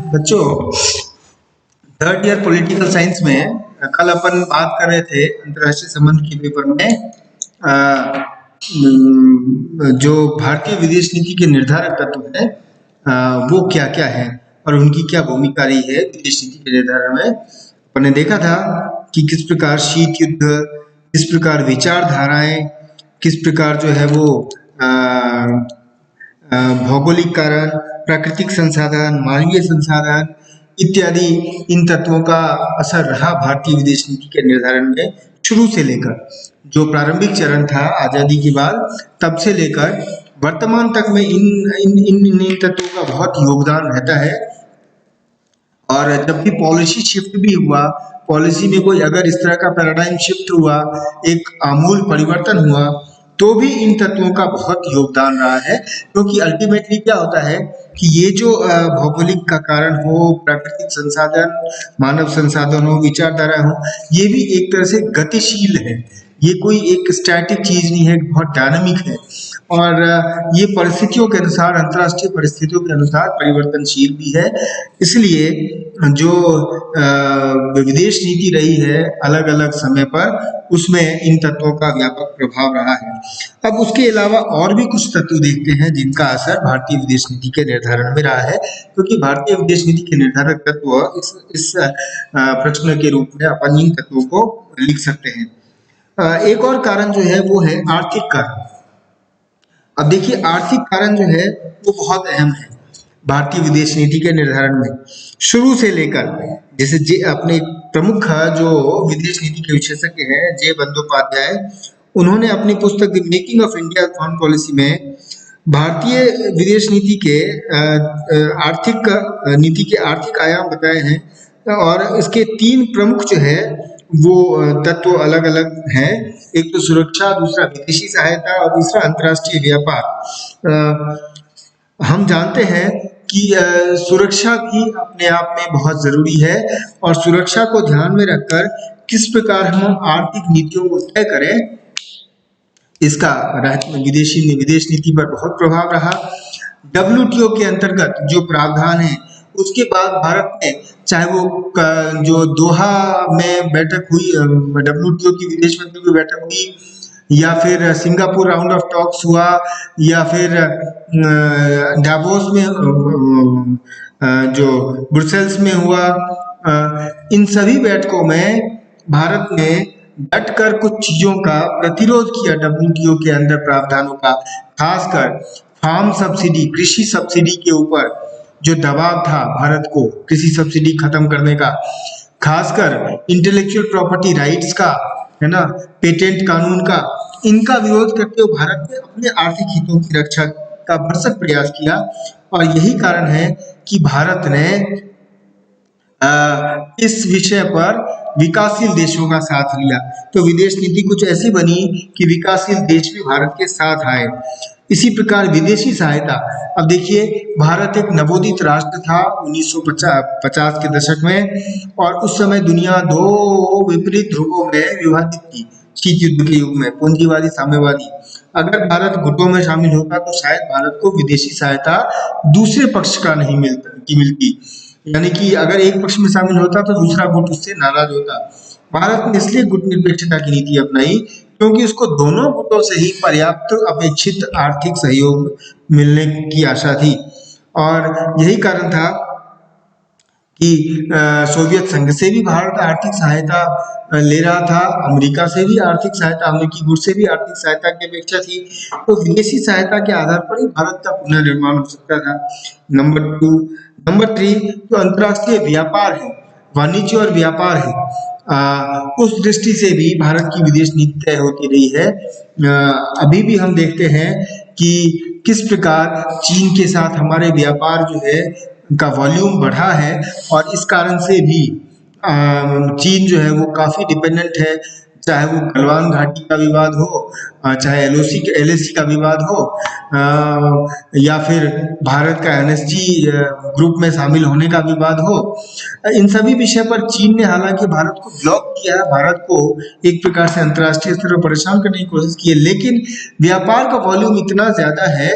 बच्चों, third year political science में कल अपन बात कर रहे थे अंतर्राष्ट्रीय संबंध के पेपर में जो भारतीय विदेश नीति के निर्धारक तत्व है वो क्या क्या है और उनकी क्या भूमिका रही है विदेश नीति के निर्धारण में। अपन ने देखा था कि किस प्रकार शीत युद्ध, किस प्रकार विचारधाराएं, किस प्रकार जो है वो भौगोलिक कारण, प्राकृतिक संसाधन, मानवीय संसाधन इत्यादि इन तत्वों का असर रहा भारतीय विदेश नीति के निर्धारण में शुरू से लेकर जो प्रारंभिक चरण था आजादी के बाद तब से लेकर वर्तमान तक में इन तत्वों का बहुत योगदान रहता है। और जब भी पॉलिसी शिफ्ट भी हुआ, पॉलिसी में कोई अगर इस तरह का पैराडाइम शिफ्ट हुआ, एक आमूल परिवर्तन हुआ, तो भी इन तत्वों का बहुत योगदान रहा है। क्योंकि अल्टीमेटली क्या होता है कि ये जो भौगोलिक का कारण हो, प्राकृतिक संसाधन, मानव संसाधन हो, विचारधारा हो, ये भी एक तरह से गतिशील है। ये कोई एक स्टैटिक चीज नहीं है, बहुत डायनामिक है और ये परिस्थितियों के अनुसार, अंतर्राष्ट्रीय परिस्थितियों के अनुसार परिवर्तनशील भी है। इसलिए जो विदेश नीति रही है अलग अलग समय पर, उसमें इन तत्वों का व्यापक प्रभाव रहा है। अब उसके अलावा और भी कुछ तत्व देखते हैं जिनका असर भारतीय विदेश नीति के निर्धारण में रहा है, क्योंकि भारतीय विदेश नीति के निर्धारक तत्व इस प्रश्न के रूप में अपन इन तत्वों को लिख सकते हैं। एक और कारण जो है वो है आर्थिक कारण। अब देखिए, आर्थिक कारण जो है वो बहुत अहम है भारतीय विदेश नीति के निर्धारण में। शुरू से लेकर जैसे अपने प्रमुख जो विदेश नीति के विशेषज्ञ हैं जे बंदोपाध्याय, उन्होंने अपनी पुस्तक the making of India foreign policy में भारतीय विदेश नीति के आर्थिक आयाम बताए हैं और इसके तीन प्रमुख जो है वो तत्व अलग अलग हैं। एक तो सुरक्षा, दूसरा विदेशी सहायता और तीसरा अंतर्राष्ट्रीय व्यापार। हम जानते हैं कि सुरक्षा भी अपने आप में बहुत जरूरी है और सुरक्षा को ध्यान में रखकर किस प्रकार हम आर्थिक नीतियों को तय करें, इसका विदेश नीति पर बहुत प्रभाव रहा। WTO के अंतर्गत जो प्रावधान है उसके बाद भारत ने, चाहे वो जो दोहा में बैठक हुई, WTO की विदेश मंत्री की बैठक हुई, या फिर सिंगापुर राउंड ऑफ टॉक्स हुआ, या फिर डावोस में जो ब्रुसेल्स में हुआ, इन सभी बैठकों में भारत ने डटकर कुछ चीजों का प्रतिरोध किया WTO के अंदर प्रावधानों का, खासकर फार्म सब्सिडी, कृषि सब्सिडी के ऊपर जो दबाव था भारत को कृषि सब्सिडी खत्म करने का, खासकर इंटेलेक्चुअल प्रॉपर्टी राइट्स का, है ना, पेटेंट कानून का, इनका विरोध करते हुए भारत ने अपने आर्थिक हितों की रक्षा का भरसक प्रयास किया। और यही कारण है कि भारत ने इस विषय पर विकासशील देशों का साथ लिया। तो विदेश नीति कुछ ऐसी बनी कि विकासशील देश भी भारत के साथ आए। इसी प्रकार विदेशी सहायता, अब देखिए, भारत एक नवोदित राष्ट्र था 1950 के दशक में और उस समय दुनिया दो विपरीत ध्रुवों में विभाजित थी शीत युद्ध के युग में, पूंजीवादी साम्यवादी। अगर भारत गुटों में शामिल होता तो शायद भारत को विदेशी सहायता दूसरे पक्ष का नहीं मिलती, यानी कि अगर एक पक्ष में शामिल होता तो दूसरा गुट उससे नाराज होता। भारत ने इसलिए गुट निरपेक्षता की नीति अपनाई क्योंकि उसको दोनों गुटों से ही पर्याप्त अपेक्षित आर्थिक सहयोग मिलने की आशा थी। और यही कारण था कि सोवियत संघ से भी भारत आर्थिक सहायता ले रहा था, अमेरिका से भी आर्थिक सहायता, अमेरिकी गुट से भी आर्थिक सहायता की अपेक्षा थी। तो विदेशी सहायता के आधार पर ही भारत का पुनर्निर्माण हो सकता था। नंबर 3 तो अंतर्राष्ट्रीय व्यापार है, वाणिज्य और व्यापार है। उस दृष्टि से भी भारत की विदेश नीति तय होती रही है। अभी भी हम देखते हैं कि किस प्रकार चीन के साथ हमारे व्यापार जो है का वॉल्यूम बढ़ा है और इस कारण से भी चीन जो है वो काफी डिपेंडेंट है, चाहे वो गलवान घाटी का विवाद हो, चाहे LAC का विवाद हो, या फिर भारत का NSG ग्रुप में शामिल होने का विवाद हो। इन सभी विषय पर चीन ने हालांकि भारत को ब्लॉक किया, भारत को एक प्रकार से अंतर्राष्ट्रीय स्तर पर परेशान करने की कोशिश की है, लेकिन व्यापार का वॉल्यूम इतना ज्यादा है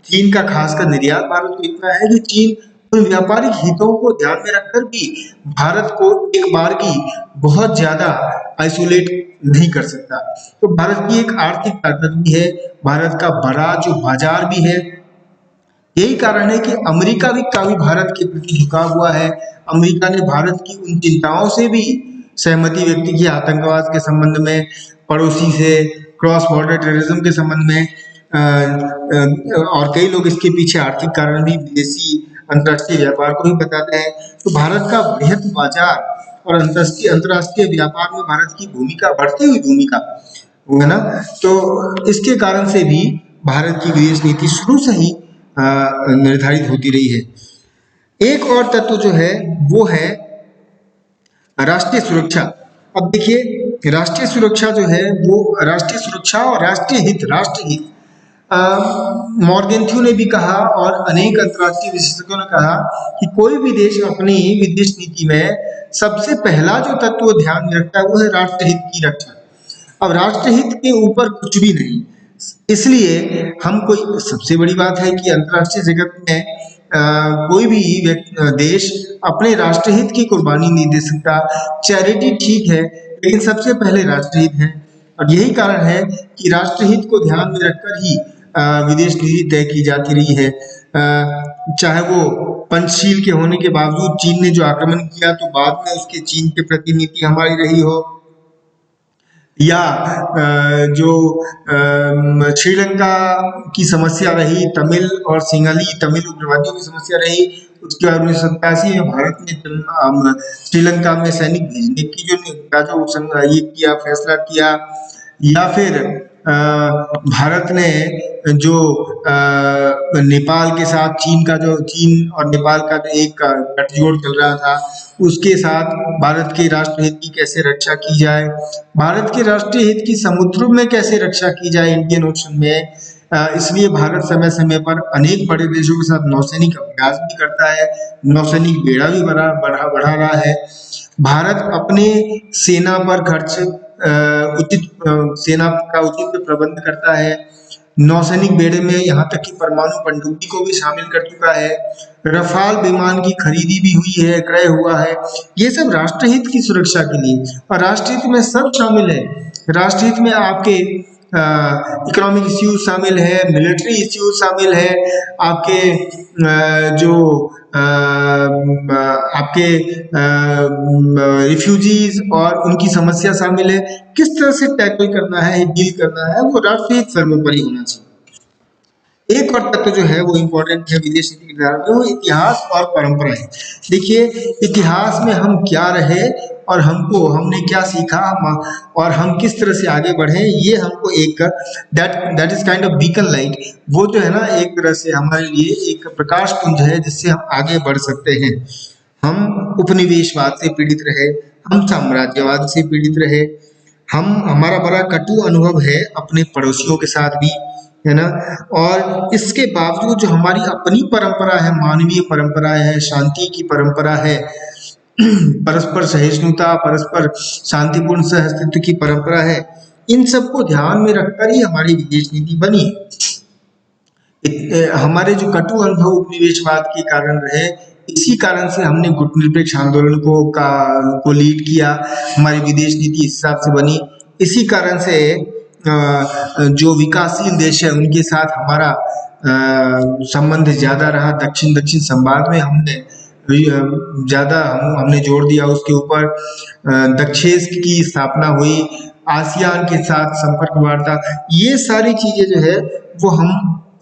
चीन का, खासकर निर्यात भारत को इतना है कि चीन उन व्यापारिक हितों को ध्यान में रखकर भी भारत को एक बार की बहुत ज्यादा आइसोलेट नहीं कर सकता। तो भारत की एक आर्थिक ताकत भी है, भारत का बड़ा जो बाजार भी है। यही कारण है कि अमेरिका भी काफी भारत के प्रति झुका हुआ है। अमेरिका ने भारत की उन चिंताओं से भी सहमति व्यक्त की, आतंकवाद के संबंध में, पड़ोसी से क्रॉस बॉर्डर टेररिज्म के संबंध में। और कई लोग इसके पीछे आर्थिक कारण भी विदेशी अंतर्राष्ट्रीय व्यापार को भी बताते हैं। तो भारत का बृहद बाजार और अंतर्राष्ट्रीय व्यापार में भारत की भूमिका, बढ़ती हुई भूमिका, है ना। तो इसके कारण से भी भारत की विदेश नीति शुरू से ही निर्धारित होती रही है। एक और तत्व जो है वो है राष्ट्रीय सुरक्षा। अब देखिए, राष्ट्रीय सुरक्षा जो है वो राष्ट्रीय सुरक्षा और राष्ट्रहित मॉर्गेंथ्यू ने भी कहा और अनेक अंतर्राष्ट्रीय विशेषज्ञों ने कहा कि कोई भी देश अपनी विदेश नीति में सबसे पहला जो तत्व ध्यान में रखता है वो है राष्ट्रहित की रक्षा। अब राष्ट्रहित के ऊपर कुछ भी नहीं, इसलिए हम कोई, सबसे बड़ी बात है कि अंतर्राष्ट्रीय जगत में कोई भी देश अपने राष्ट्रहित की कुर्बानी नहीं दे सकता। चैरिटी ठीक है, लेकिन सबसे पहले राष्ट्रहित है। और यही कारण है कि राष्ट्रहित को ध्यान में रखकर ही विदेश नीति तय की जाती रही है। चाहे वो पंचशील के होने के बावजूद चीन ने जो आक्रमण किया, तो बाद में उसके चीन के प्रति नीति हमारी रही हो, या जो श्रीलंका की समस्या रही, तमिल और सिंघली तमिल उग्रवादियों की समस्या रही, उसके बाद 1987 में भारत ने श्रीलंका में सैनिक भेजने की जो ये किया, फैसला किया, या फिर भारत ने जो नेपाल के साथ चीन और नेपाल का जो एक गठजोड़ चल रहा था, उसके साथ भारत के राष्ट्रहित की कैसे रक्षा की जाए, भारत के राष्ट्रीय हित की समुद्र में कैसे रक्षा की जाए, इंडियन ओशन में। इसलिए भारत समय समय पर अनेक बड़े देशों के साथ नौसैनिक अभ्यास भी करता है, नौसैनिक बेड़ा भी बढ़ा रहा है। भारत अपने सेना पर खर्च सेना का उचित प्रबंध करता है। नौसैनिक बेड़े में यहाँ तक कि परमाणु पनडुब्बी को भी शामिल कर चुका है। रफाल विमान की खरीदी भी हुई है, क्रय हुआ है। ये सब राष्ट्रहित की सुरक्षा के लिए, और राष्ट्रहित में सब शामिल है। राष्ट्रहित में आपके इकोनॉमिक इश्यूज शामिल है, मिलिट्री इश्यूज शामिल है, आपके जो आपके रिफ्यूजीज और उनकी समस्या शामिल है। किस तरह से टैकल करना है, डील करना है, वो राष्ट्रहित सर्वोपरि होना चाहिए। एक और तत्व जो है वो इम्पोर्टेंट है विदेश नीति के निर्धारण में, वो इतिहास और परंपरा है। देखिए, इतिहास में हम क्या रहे और हमने क्या सीखा, और हम किस तरह से आगे बढ़े, ये हमको एक that is kind of beacon light. वो जो है ना, एक तरह से हमारे लिए एक प्रकाश पुंज है जिससे हम आगे बढ़ सकते हैं। हम उपनिवेशवाद से पीड़ित रहे, हम साम्राज्यवाद से पीड़ित रहे, हमारा बड़ा कटु अनुभव है अपने पड़ोसियों के साथ भी, है ना। और इसके बावजूद जो हमारी अपनी परंपरा है, मानवीय परंपरा है, शांति की परंपरा है, परस्पर सहिष्णुता, परस्पर शांतिपूर्ण सहअस्तित्व की परंपरा है, इन सबको ध्यान में रखकर ही हमारी विदेश नीति बनी है। हमारे जो कटु अनुभव उपनिवेशवाद के कारण रहे, इसी कारण से हमने गुटनिरपेक्ष आंदोलन को लीड किया, हमारी विदेश नीति इस हिसाब से बनी। इसी कारण से जो विकासशील देश है उनके साथ हमारा संबंध ज्यादा रहा। दक्षिण दक्षिण संवाद में हमने जोर दिया उसके ऊपर। दक्षेस की स्थापना हुई, आसियान के साथ संपर्क वार्ता, ये सारी चीजें जो है वो हम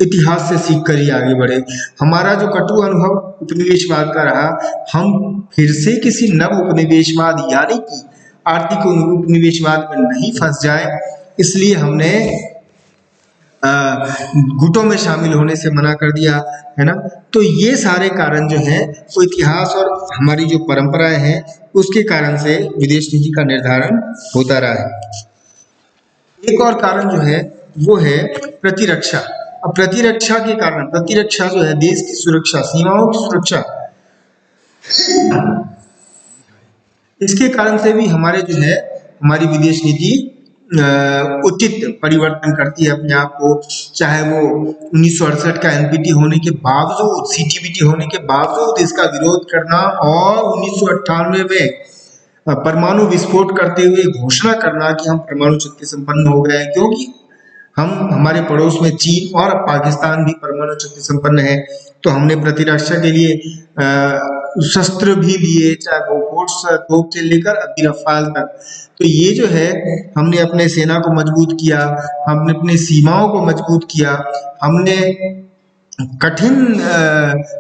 इतिहास से सीख कर ही आगे बढ़े। हमारा जो कटु अनुभव उपनिवेशवाद का रहा, हम फिर से किसी नव उपनिवेशवाद यानी कि आर्थिक उपनिवेशवाद में नहीं फंस जाए, इसलिए हमने गुटों में शामिल होने से मना कर दिया, है ना। तो ये सारे कारण जो है वो इतिहास और हमारी जो परंपराएं हैं उसके कारण से विदेश नीति का निर्धारण होता रहा है। एक और कारण जो है वो है प्रतिरक्षा। अब प्रतिरक्षा के कारण, प्रतिरक्षा जो है देश की सुरक्षा, सीमाओं की सुरक्षा, इसके कारण से भी हमारी विदेश नीति उचित परिवर्तन करती है अपने आप को, चाहे वो 1968 का एनपीटी होने के बावजूद, सीटीबीटी होने के बावजूद इसका विरोध करना और 1998 में परमाणु विस्फोट करते हुए घोषणा करना कि हम परमाणु शक्ति संपन्न हो गए हैं, क्योंकि हम हमारे पड़ोस में चीन और पाकिस्तान भी परमाणु शक्ति संपन्न है। तो हमने प्रतिरक्षा के लिए शस्त्र भी लिए, चाहे बोफोर्स तोप से लेकर अभी रफाल तक। तो ये जो है, हमने अपने सेना को मजबूत किया, हमने अपनी सीमाओं को मजबूत किया, हमने कठिन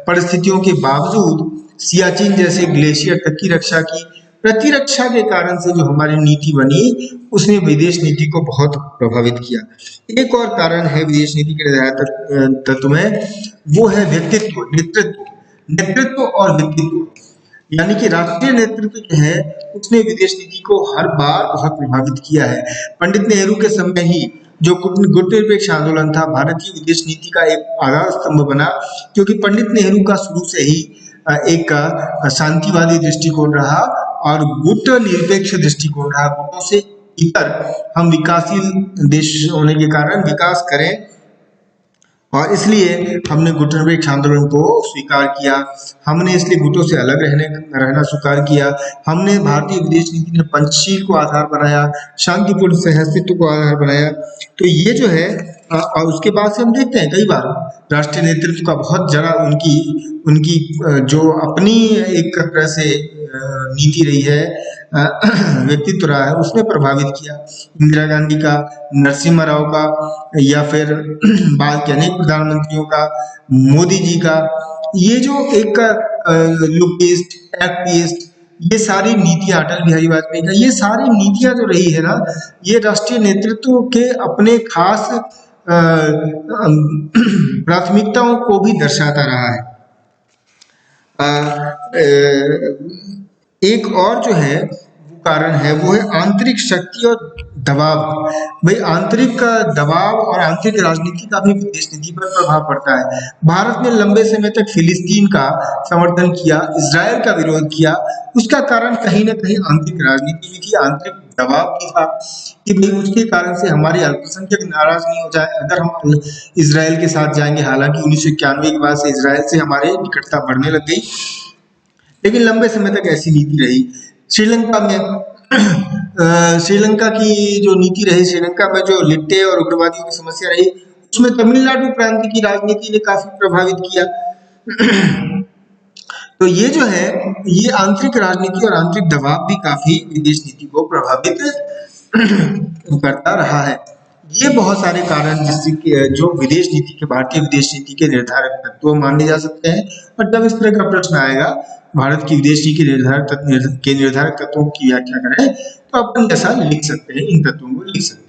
परिस्थितियों के बावजूद सियाचिन जैसे ग्लेशियर तक की रक्षा की। प्रतिरक्षा के कारण से जो हमारी नीति बनी, उसने विदेश नीति को बहुत प्रभावित किया। एक और कारण है विदेश नीति के निर्धारक तत्व में, वो है व्यक्तित्व, नेतृत्व और व्यक्तित्व। यानी कि राष्ट्रीय नेतृत्व जो है, उसने विदेश नीति को हर बार बहुत प्रभावित किया है। पंडित नेहरू के समय ही जो गुटनिरपेक्ष आंदोलन था, भारतीय विदेश नीति का एक आधार स्तंभ बना, क्योंकि पंडित नेहरू का शुरू से ही एक शांतिवादी दृष्टिकोण रहा और गुट निरपेक्ष दृष्टिकोण रहा। गुटों से इतर हम विकासशील देश होने के कारण विकास करें, और इसलिए हमने गुटनिरपेक्ष आंदोलन को स्वीकार किया। हमने इसलिए गुटों से अलग रहना स्वीकार किया। हमने भारतीय विदेश नीति ने पंचशील को आधार बनाया, शांतिपूर्ण सहअस्तित्व को आधार बनाया। तो ये जो है, और उसके बाद से हम देखते हैं कई बार राष्ट्रीय नेतृत्व का बहुत जरा उनकी जो अपनी एक तरह से नीति रही है, व्यक्तित्व रहा है, उसने प्रभावित किया। इंदिरा गांधी का, नरसिम्हा राव का, या फिर बाद के अनेक प्रधानमंत्रियों का, मोदी जी का, ये जो एक लुक ईस्ट, एक्ट ईस्ट, ये सारी नीतियां, अटल बिहारी वाजपेयी का, ये सारी नीतियां जो रही है ना, ये राष्ट्रीय नेतृत्व के अपने खास प्राथमिकताओं को भी दर्शाता रहा है। एक और जो है कारण है, वो है आंतरिक शक्ति और दबाव। भाई आंतरिक दबाव और आंतरिक राजनीति का भी विदेश नीति पर प्रभाव पड़ता है। भारत ने लंबे समय तक फिलिस्तीन का समर्थन किया, इजराइल का विरोध किया। उसका कारण कहीं ना कहीं आंतरिक राजनीति भी थी, आंतरिक दबाव भी था कि भाई उसके कारण से हमारे अल्पसंख्यक नाराज नहीं हो जाए अगर हम इजराइल के साथ जाएंगे। हालांकि 1991 के बाद से इजराइल से हमारे निकटता बढ़ने लग गई, लेकिन लंबे समय तक ऐसी नीति रही। श्रीलंका में श्रीलंका की जो नीति रही, श्रीलंका में जो लिट्टे और उग्रवादियों की समस्या रही, उसमें तमिलनाडु प्रांत की राजनीति ने काफी प्रभावित किया। तो ये जो है, ये आंतरिक राजनीति और आंतरिक दबाव भी काफी विदेश नीति को प्रभावित करता रहा है। ये बहुत सारे कारण जिससे जो विदेश नीति के, भारतीय विदेश नीति के निर्धारक तत्व माने जा सकते हैं। और जब इस तरह का प्रश्न आएगा, भारत की विदेश नीति के निर्धारक तत्वों की व्याख्या करें, तो अपन ऐसा लिख सकते हैं, इन तत्वों को लिख सकते हैं।